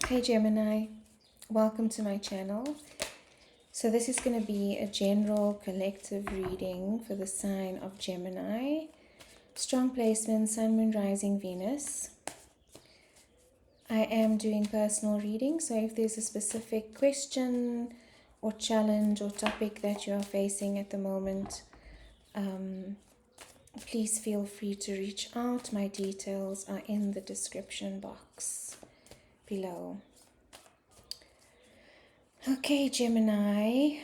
Hey Gemini, welcome to my channel. So this is going to be a general collective reading for the sign of Gemini. Strong placement, Sun, Moon, Rising, Venus. I am doing personal reading, so if there's a specific question or challenge or topic that you are facing at the moment, please feel free to reach out. My details are in the description box below. Okay, Gemini.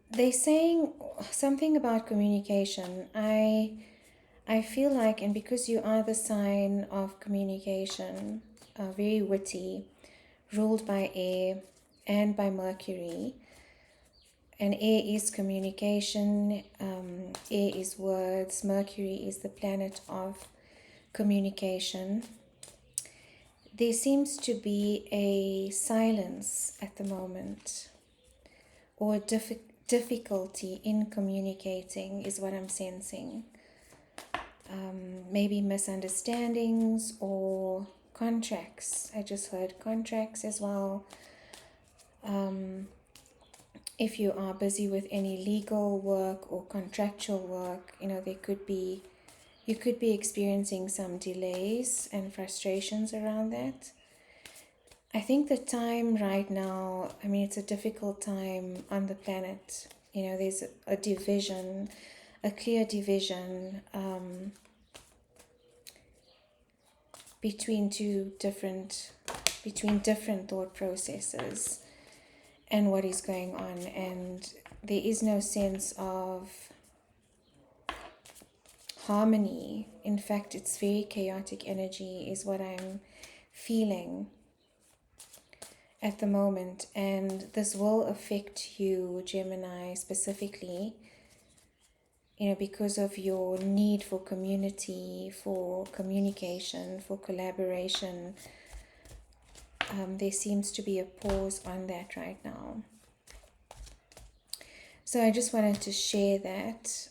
They're saying something about communication. I feel like, and because you are the sign of communication, very witty, ruled by air and by Mercury, and air is communication, air is words, Mercury is the planet of communication. There seems to be a silence at the moment, or a difficulty in communicating is what I'm sensing. Maybe misunderstandings or contracts. I just heard contracts as well. If you are busy with any legal work or contractual work, you could be experiencing some delays and frustrations around that. I think the time right now, it's a difficult time on the planet. There's a division, a clear division between different thought processes and what is going on, and there is no sense of harmony. In fact, it's very chaotic energy is what I'm feeling at the moment, and this will affect you, Gemini, specifically, because of your need for community, for communication, for collaboration. There seems to be a pause on that right now. So I just wanted to share that.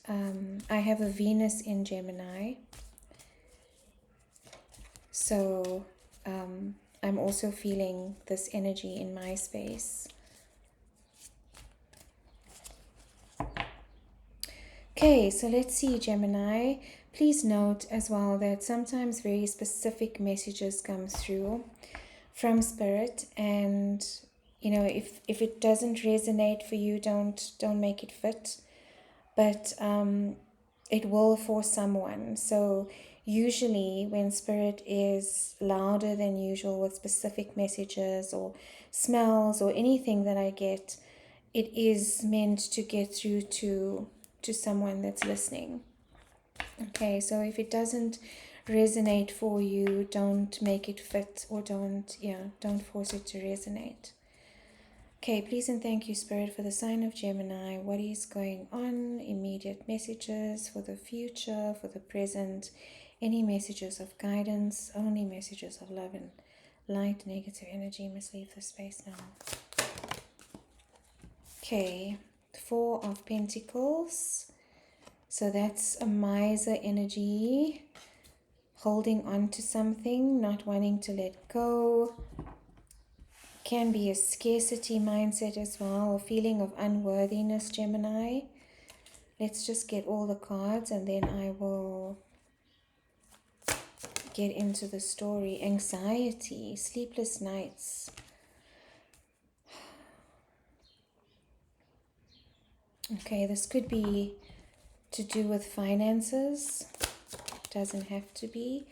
I have a Venus in Gemini. So I'm also feeling this energy in my space. Okay, so let's see, Gemini. Please note as well that sometimes very specific messages come through from Spirit, and if it doesn't resonate for you, don't make it fit, but it will for someone. So usually when Spirit is louder than usual with specific messages or smells or anything that I get, it is meant to get through to someone that's listening. Okay, so if it doesn't resonate for you, don't make it fit, or don't force it to resonate. Okay, please and thank you, Spirit, for the sign of Gemini. What is going on? Immediate messages for the future, for the present. Any messages of guidance, only messages of love and light. Negative energy must leave the space now. Okay, 4 of Pentacles. So that's a miser energy, holding on to something, not wanting to let go. Can be a scarcity mindset as well, a feeling of unworthiness, Gemini. Let's just get all the cards and then I will get into the story. Anxiety, sleepless nights. Okay, this could be to do with finances. Doesn't have to be.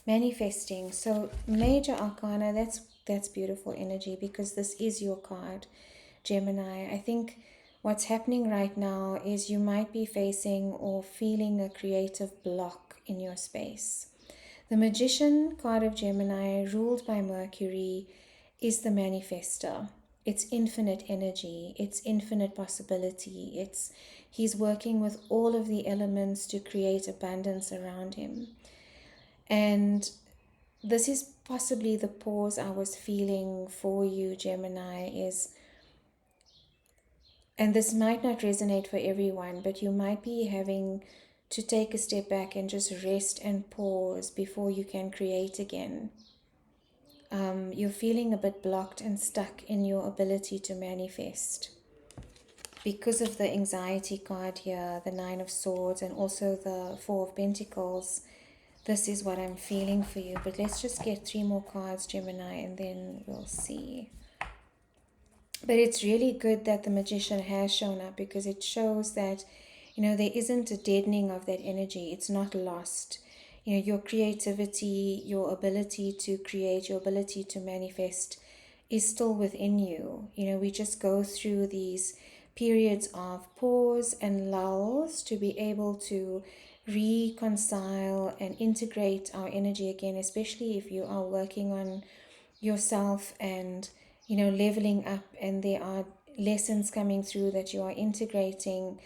Manifesting. So major arcana, that's beautiful energy, because this is your card, Gemini. I think what's happening right now is you might be facing or feeling a creative block in your space. The Magician card of Gemini, ruled by Mercury, is the manifester. It's infinite energy. It's infinite possibility. He's working with all of the elements to create abundance around him. And this is possibly the pause I was feeling for you, Gemini, and this might not resonate for everyone, but you might be having to take a step back and just rest and pause before you can create again. You're feeling a bit blocked and stuck in your ability to manifest because of the anxiety card here, the Nine of Swords, and also the Four of Pentacles. This is what I'm feeling for you. But let's just get 3 more cards, Gemini, and then we'll see. But it's really good that the Magician has shown up, because it shows that, there isn't a deadening of that energy. It's not lost. Your creativity, your ability to create, your ability to manifest is still within you. We just go through these periods of pause and lulls to be able to reconcile and integrate our energy again, especially if you are working on yourself and leveling up, and there are lessons coming through that you are integrating.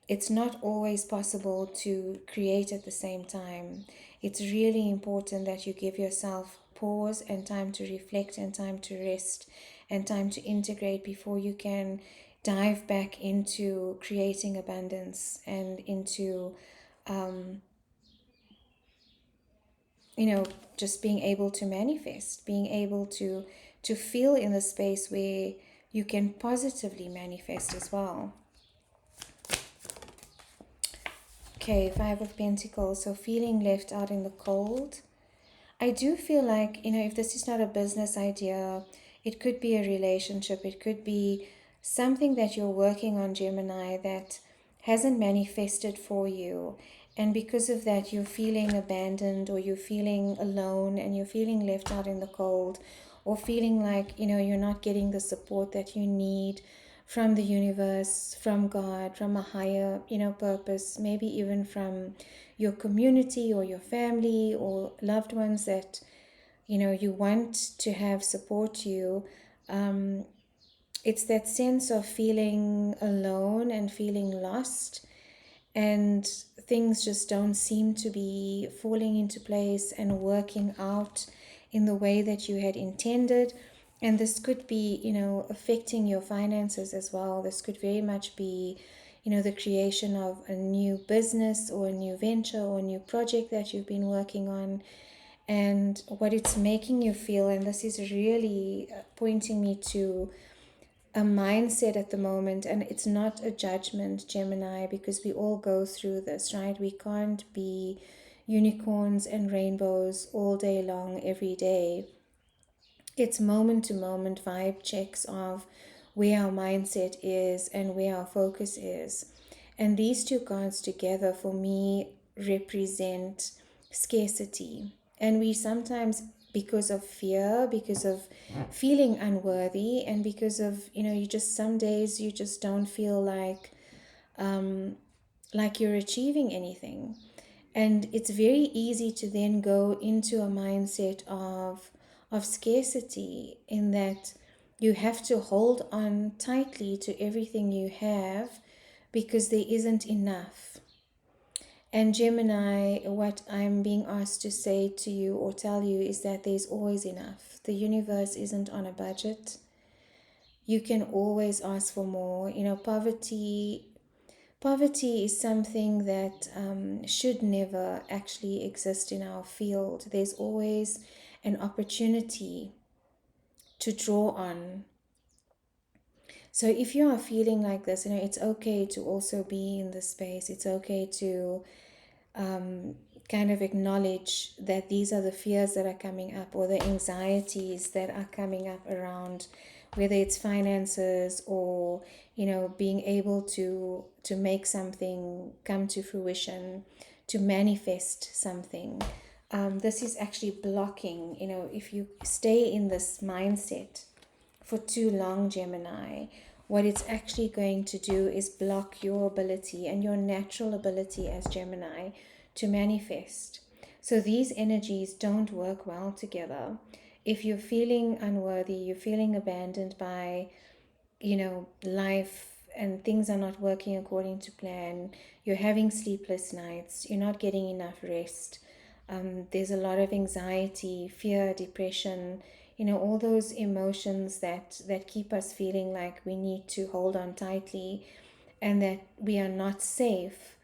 It's not always possible to create at the same time. It's really important that you give yourself pause and time to reflect and time to rest and time to integrate before you can dive back into creating abundance and into just being able to manifest, being able to feel in the space where you can positively manifest as well. Okay, Five of Pentacles. So feeling left out in the cold. I do feel like, if this is not a business idea, it could be a relationship. It could be something that you're working on, Gemini, that hasn't manifested for you. And because of that, you're feeling abandoned, or you're feeling alone, and you're feeling left out in the cold, or feeling like, you're not getting the support that you need from the universe, from God, from a higher, purpose, maybe even from your community or your family or loved ones that, you want to have support you. It's that sense of feeling alone and feeling lost, and things just don't seem to be falling into place and working out in the way that you had intended. And this could be, affecting your finances as well. This could very much be, the creation of a new business or a new venture or a new project that you've been working on. And what it's making you feel, and this is really pointing me to a mindset at the moment, and it's not a judgment, Gemini, because we all go through this, right? We can't be unicorns and rainbows all day long, every day. It's moment to moment vibe checks of where our mindset is and where our focus is. And these 2 cards together for me represent scarcity. And we sometimes, because of fear, because of feeling unworthy, and because of, you just, some days you just don't feel like you're achieving anything. And it's very easy to then go into a mindset of scarcity, in that you have to hold on tightly to everything you have because there isn't enough. And Gemini, what I'm being asked to say to you or tell you is that there's always enough. The universe isn't on a budget. You can always ask for more. Poverty is something that should never actually exist in our field. There's always an opportunity to draw on. So if you are feeling like this, it's okay to also be in this space. It's okay to kind of acknowledge that these are the fears that are coming up, or the anxieties that are coming up around, whether it's finances or being able to make something come to fruition, to manifest something. This is actually blocking. If you stay in this mindset for too long, Gemini, what it's actually going to do is block your ability and your natural ability as Gemini to manifest. So these energies don't work well together. If you're feeling unworthy, you're feeling abandoned by, life, and things are not working according to plan, you're having sleepless nights, you're not getting enough rest, there's a lot of anxiety, fear, depression, all those emotions that keep us feeling like we need to hold on tightly and that we are not safe.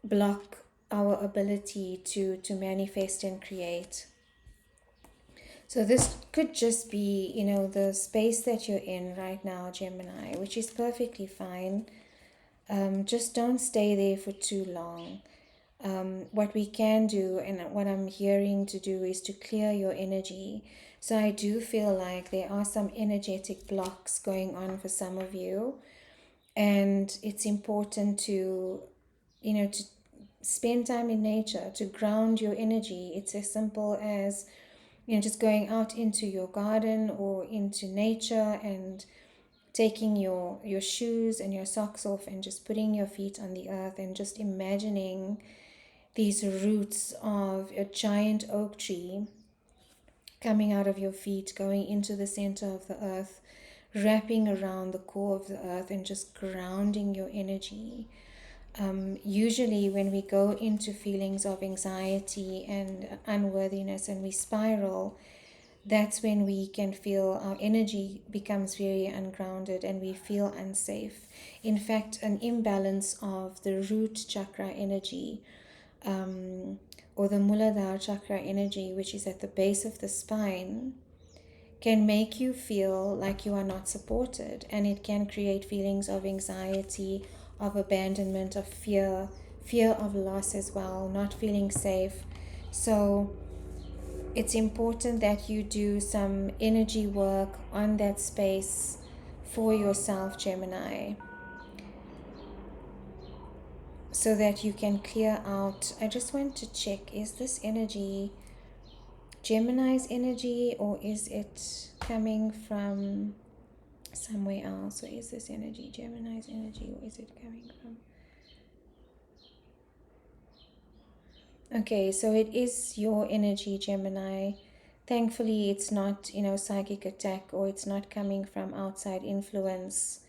block our ability to manifest and create. So this could just be, the space that you're in right now, Gemini, which is perfectly fine. Just don't stay there for too long. What we can do, and what I'm hearing to do, is to clear your energy. So I do feel like there are some energetic blocks going on for some of you, and it's important to, to spend time in nature to ground your energy. It's as simple as, just going out into your garden or into nature and taking your shoes and your socks off and just putting your feet on the earth and just imagining these roots of a giant oak tree coming out of your feet, going into the center of the earth, wrapping around the core of the earth, and just grounding your energy. Usually when we go into feelings of anxiety and unworthiness and we spiral, that's when we can feel our energy becomes very ungrounded and we feel unsafe. In fact, an imbalance of the root chakra energy, or the Muladhara chakra energy, which is at the base of the spine, can make you feel like you are not supported, and it can create feelings of anxiety, of abandonment, of fear of loss as well, not feeling safe. So it's important that you do some energy work on that space for yourself, Gemini, so that you can clear out. I just want to check, is this energy Gemini's energy, or is it coming from somewhere else? Or is this energy Gemini's energy, or is it coming from... Okay, so it is your energy, Gemini. Thankfully, it's not, psychic attack, or it's not coming from outside influence.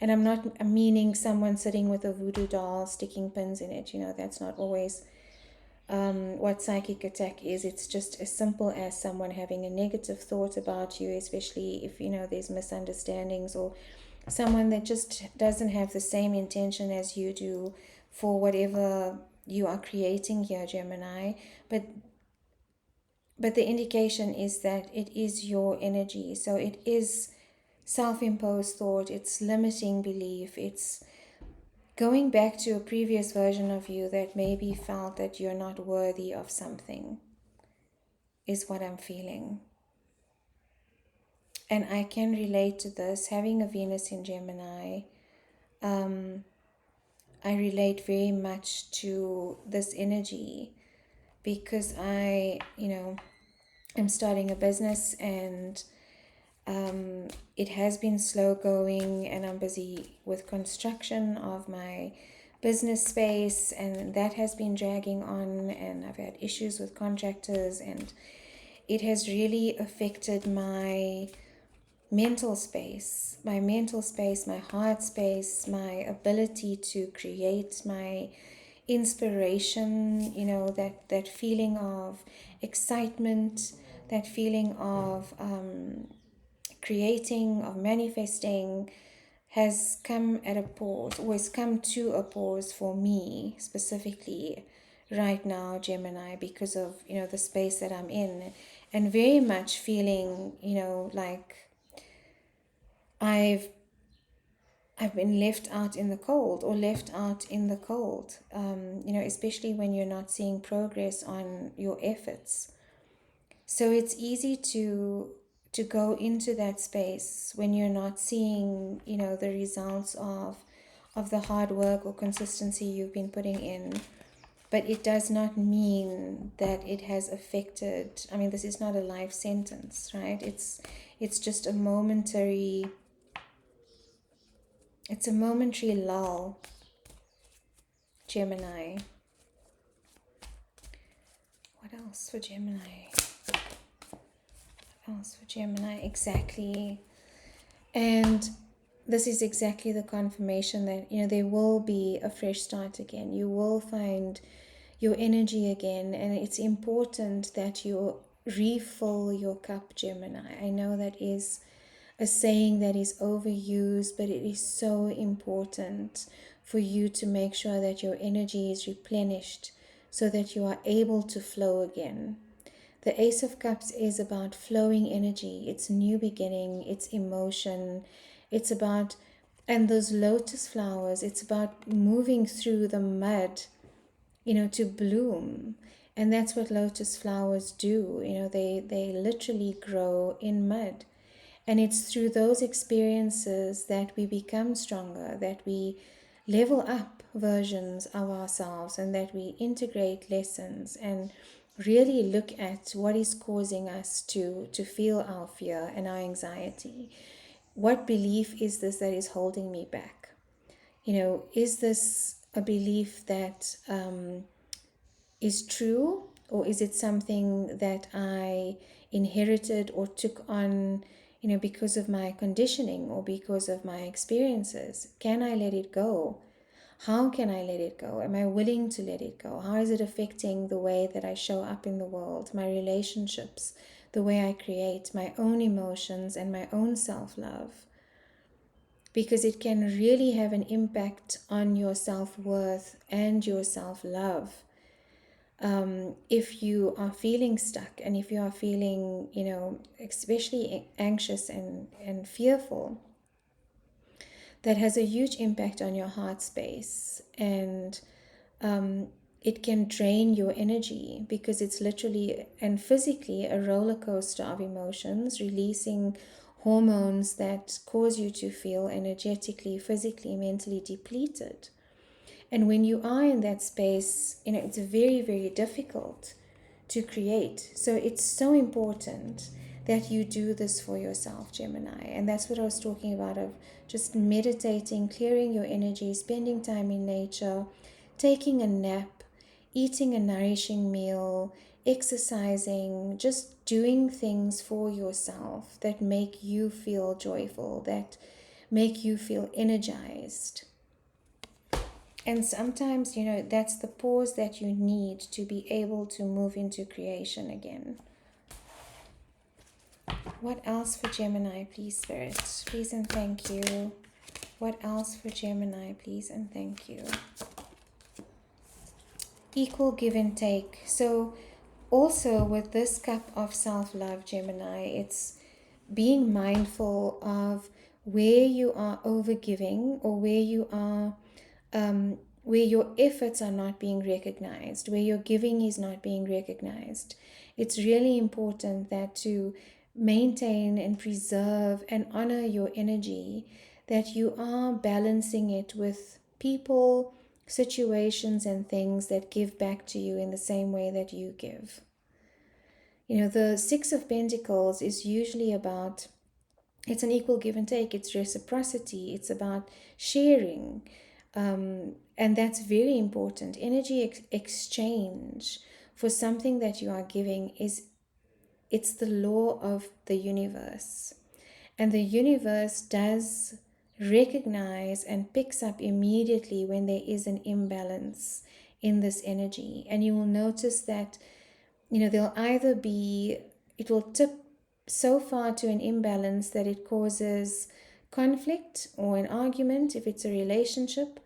And I'm not meaning someone sitting with a voodoo doll sticking pins in it. That's not always what psychic attack is. It's just as simple as someone having a negative thought about you, especially if, there's misunderstandings, or someone that just doesn't have the same intention as you do for whatever you are creating here, Gemini. But the indication is that it is your energy. So it is self-imposed thought, it's limiting belief, it's going back to a previous version of you that maybe felt that you're not worthy of something, is what I'm feeling. And I can relate to this, having a Venus in Gemini. I relate very much to this energy because I, am starting a business, and it has been slow going, and I'm busy with construction of my business space, and that has been dragging on, and I've had issues with contractors, and it has really affected my mental space, my heart space, my ability to create, my inspiration, that feeling of excitement, that feeling of creating, of manifesting, has come at a pause, or has come to a pause for me specifically right now, Gemini, because of, the space that I'm in, and very much feeling, like I've been left out in the cold, or left out in the cold, especially when you're not seeing progress on your efforts. So it's easy to go into that space when you're not seeing, the results of the hard work or consistency you've been putting in. But it does not mean that it has affected, this is not a life sentence, right? It's just a momentary lull, Gemini. What else for Gemini? Exactly. And this is exactly the confirmation that, there will be a fresh start again. You will find your energy again, and it's important that you refill your cup, Gemini. I know that is a saying that is overused, but it is so important for you to make sure that your energy is replenished so that you are able to flow again. The Ace of Cups is about flowing energy. It's new beginning, it's emotion, it's about, and those lotus flowers, it's about moving through the mud, to bloom. And that's what lotus flowers do. They literally grow in mud. And it's through those experiences that we become stronger, that we level up versions of ourselves, and that we integrate lessons and really look at what is causing us to feel our fear and our anxiety. What belief is this that is holding me back? Is this a belief that is true, or is it something that I inherited or took on, because of my conditioning or because of my experiences? Can I let it go? How can I let it go? Am I willing to let it go? How is it affecting the way that I show up in the world, my relationships, the way I create my own emotions and my own self-love? Because it can really have an impact on your self-worth and your self-love. If you are feeling stuck, and if you are feeling, especially anxious and fearful, that has a huge impact on your heart space. And it can drain your energy, because it's literally and physically a roller coaster of emotions, releasing hormones that cause you to feel energetically, physically, mentally depleted. And when you are in that space, it's very, very difficult to create. So it's so important that you do this for yourself, Gemini. And that's what I was talking about, of just meditating, clearing your energy, spending time in nature, taking a nap, eating a nourishing meal, exercising, just doing things for yourself that make you feel joyful, that make you feel energized. And sometimes, that's the pause that you need to be able to move into creation again. What else for Gemini, please, Spirit? Please and thank you. What else for Gemini, please and thank you? Equal give and take. So also with this cup of self-love, Gemini, it's being mindful of where you are overgiving, or where you are where your efforts are not being recognized, where your giving is not being recognized. It's really important that to maintain and preserve and honor your energy, that you are balancing it with people, situations, and things that give back to you in the same way that you give. The Six of Pentacles is usually about, it's an equal give and take, it's reciprocity, it's about sharing. And that's very important. Energy exchange for something that you are giving it's the law of the universe. And the universe does recognize and picks up immediately when there is an imbalance in this energy. And you will notice that, there'll either be, it will tip so far to an imbalance that it causes conflict or an argument if it's a relationship,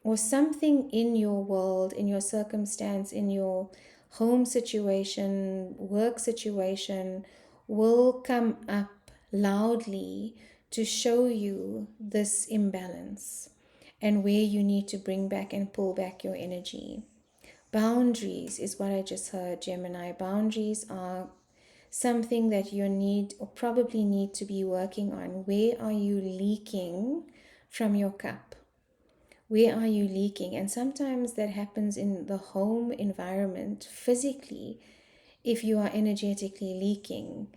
or something in your world, in your circumstance, in your home situation, work situation, will come up loudly to show you this imbalance and where you need to bring back and pull back your energy. Boundaries is what I just heard, Gemini. Boundaries are something that you need, or probably need to be working on. Where are you leaking from your cup? Where are you leaking? And sometimes that happens in the home environment physically. If you are energetically leaking,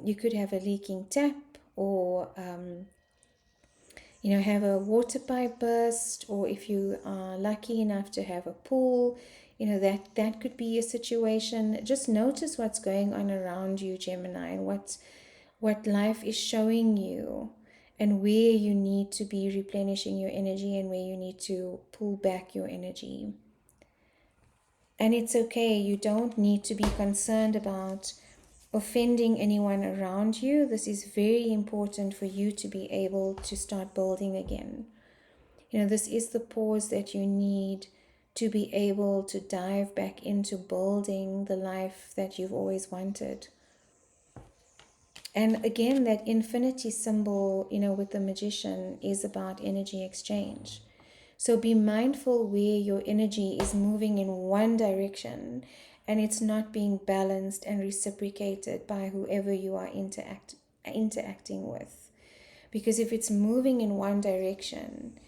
you could have a leaking tap, or have a water pipe burst, or if you are lucky enough to have a pool, that could be a situation. Just notice what's going on around you, Gemini, and what life is showing you, and where you need to be replenishing your energy and where you need to pull back your energy. And it's okay. You don't need to be concerned about offending anyone around you. This is very important for you to be able to start building again. This is the pause that you need to be able to dive back into building the life that you've always wanted. And again, that infinity symbol, with the magician is about energy exchange. So be mindful where your energy is moving in one direction and it's not being balanced and reciprocated by whoever you are interacting with. Because if it's moving in one direction,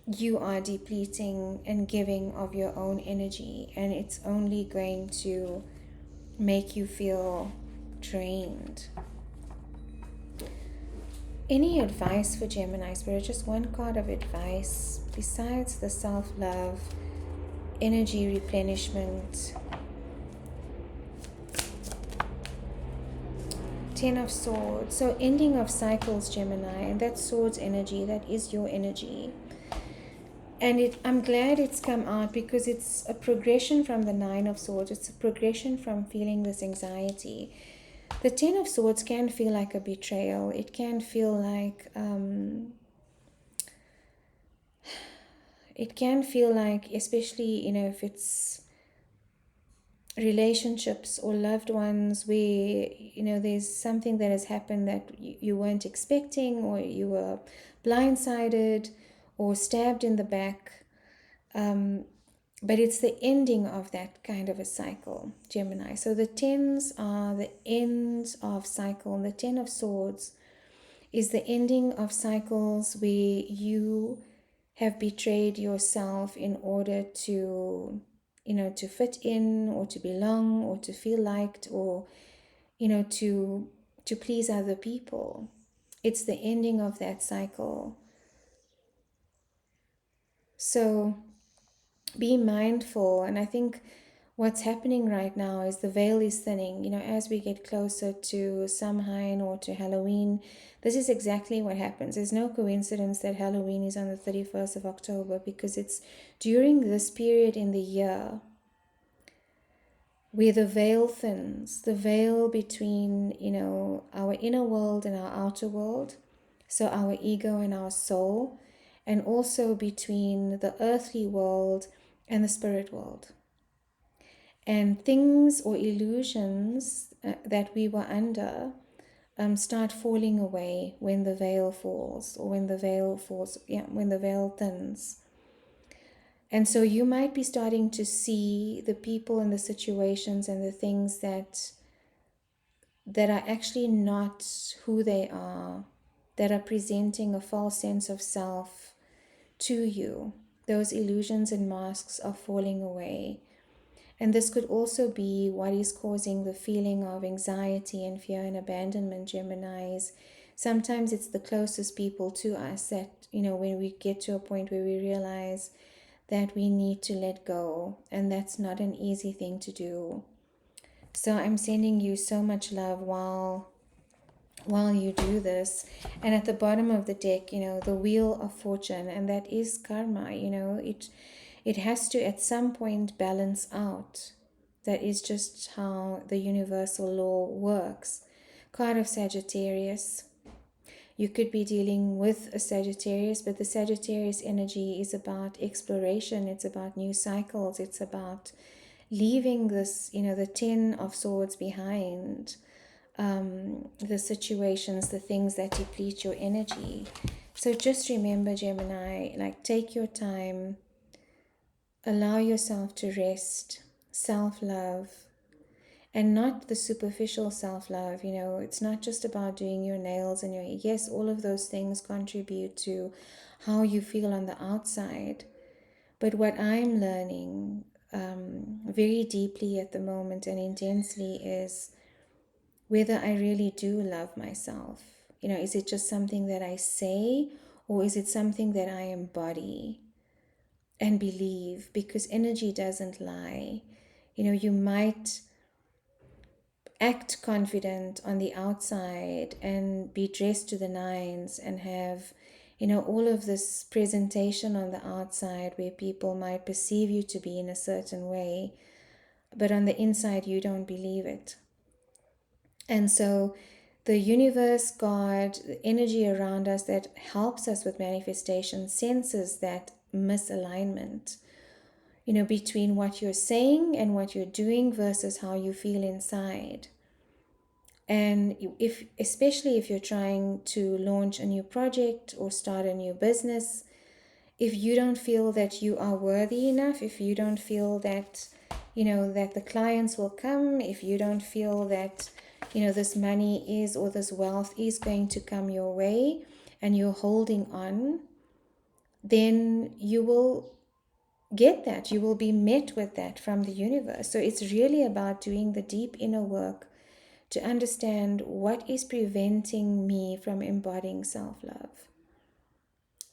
you are depleting and giving of your own energy, and it's only going to make you feel drained. Any advice for Gemini Spirit? Just one card of advice besides the self-love, energy replenishment. 10 of Swords. So ending of cycles, Gemini, and that's Swords energy. That is your energy. And I'm glad it's come out because it's a progression from the 9 of Swords. It's a progression from feeling this anxiety. The 10 of Swords can feel like a betrayal. It can feel like, especially, if it's relationships or loved ones where, there's something that has happened that you weren't expecting, or you were blindsided or stabbed in the back. But it's the ending of that kind of a cycle, Gemini. So the 10s are the ends of cycle. And the 10 of Swords is the ending of cycles where you have betrayed yourself in order to, to fit in or to belong or to feel liked or, to please other people. It's the ending of that cycle. So be mindful. And I think what's happening right now is the veil is thinning. As we get closer to Samhain or to Halloween, this is exactly what happens. There's no coincidence that Halloween is on the 31st of October, because it's during this period in the year where the veil thins, the veil between, our inner world and our outer world, so our ego and our soul, and also between the earthly world and the spirit world. And things or illusions that we were under start falling away when the veil falls, or when the veil thins. And so you might be starting to see the people and the situations and the things that are actually not who they are, that are presenting a false sense of self to you. Those illusions and masks are falling away. And this could also be what is causing the feeling of anxiety and fear and abandonment, Geminis. Sometimes it's the closest people to us that, when we get to a point where we realize that we need to let go, and that's not an easy thing to do. So I'm sending you so much love while you do this. And at the bottom of the deck, the Wheel of Fortune, and that is karma. It has to at some point balance out. That is just how the universal law works. Card of Sagittarius. You could be dealing with a Sagittarius, but the Sagittarius energy is about exploration. It's about new cycles. It's about leaving this, the 10 of Swords behind, the situations, the things that deplete your energy. So just remember, Gemini, take your time, allow yourself to rest, self-love, and not the superficial self-love. It's not just about doing your nails and yes, all of those things contribute to how you feel on the outside. But what I'm learning very deeply at the moment and intensely is whether I really do love myself. Is it just something that I say, or is it something that I embody and believe? Because energy doesn't lie. You might act confident on the outside and be dressed to the nines and have, all of this presentation on the outside where people might perceive you to be in a certain way, but on the inside you don't believe it. And so the universe, God, the energy around us that helps us with manifestation senses that misalignment, between what you're saying and what you're doing versus how you feel inside. And especially if you're trying to launch a new project or start a new business, if you don't feel that you are worthy enough, if you don't feel that, that the clients will come, if you don't feel that, this money is, or this wealth is going to come your way, and you're holding on, then you will get that. You will be met with that from the universe. So it's really about doing the deep inner work to understand what is preventing me from embodying self-love,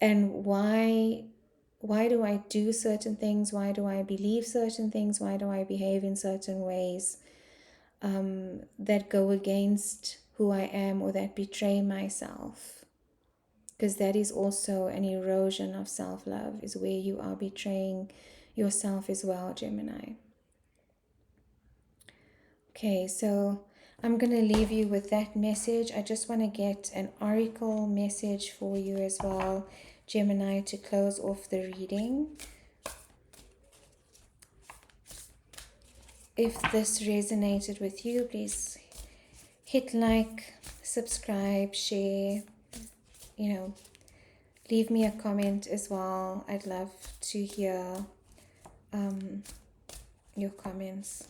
and why do I do certain things, why do I believe certain things, why do I behave in certain ways that go against who I am or that betray myself. Because that is also an erosion of self-love, is where you are betraying yourself as well, Gemini. Okay, so I'm going to leave you with that message. I just want to get an oracle message for you as well, Gemini, to close off the reading. If this resonated with you, please hit like, subscribe, share, leave me a comment as well. I'd love to hear your comments.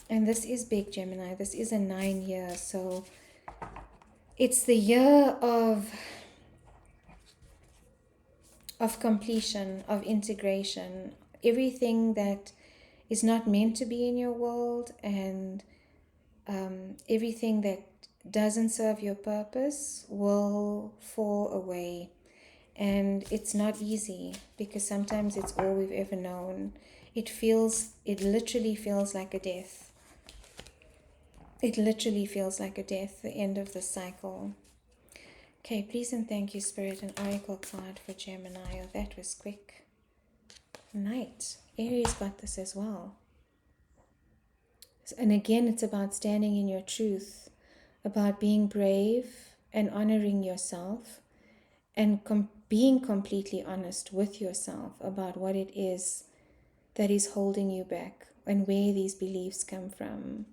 And this is big, Gemini. This is a 9 year. So it's the year of completion, of integration. Everything that is not meant to be in your world, and everything that doesn't serve your purpose will fall away. And it's not easy, because sometimes it's all we've ever known. It literally feels like a death. It literally feels like a death, the end of the cycle. Okay, please and thank you, Spirit, an oracle card for Gemini. Oh, that was quick. Knight. Aries got this as well. And again, it's about standing in your truth, about being brave and honoring yourself, and being completely honest with yourself about what it is that is holding you back and where these beliefs come from.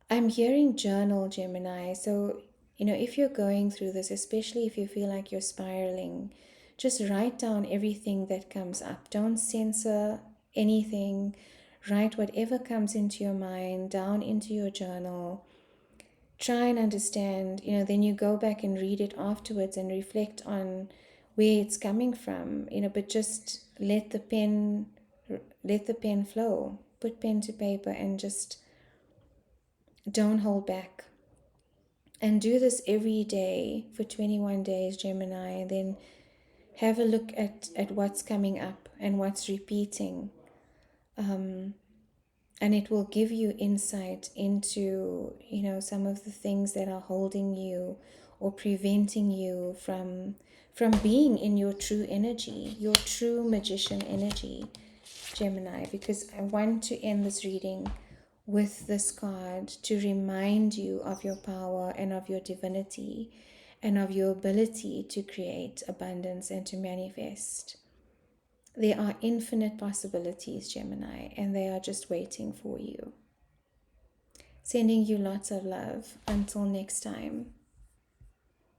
I'm hearing journal, Gemini. So, if you're going through this, especially if you feel like you're spiraling, just write down everything that comes up. Don't censor anything. Write whatever comes into your mind down into your journal. Try and understand, then you go back and read it afterwards and reflect on where it's coming from, but just let the pen flow. Put pen to paper and just don't hold back. And do this every day for 21 days, Gemini, and then have a look at what's coming up and what's repeating. And it will give you insight into, some of the things that are holding you or preventing you from being in your true energy, your true magician energy, Gemini. Because I want to end this reading with this card to remind you of your power and of your divinity and of your ability to create abundance and to manifest. There are infinite possibilities, Gemini, and they are just waiting for you. Sending you lots of love. Until next time.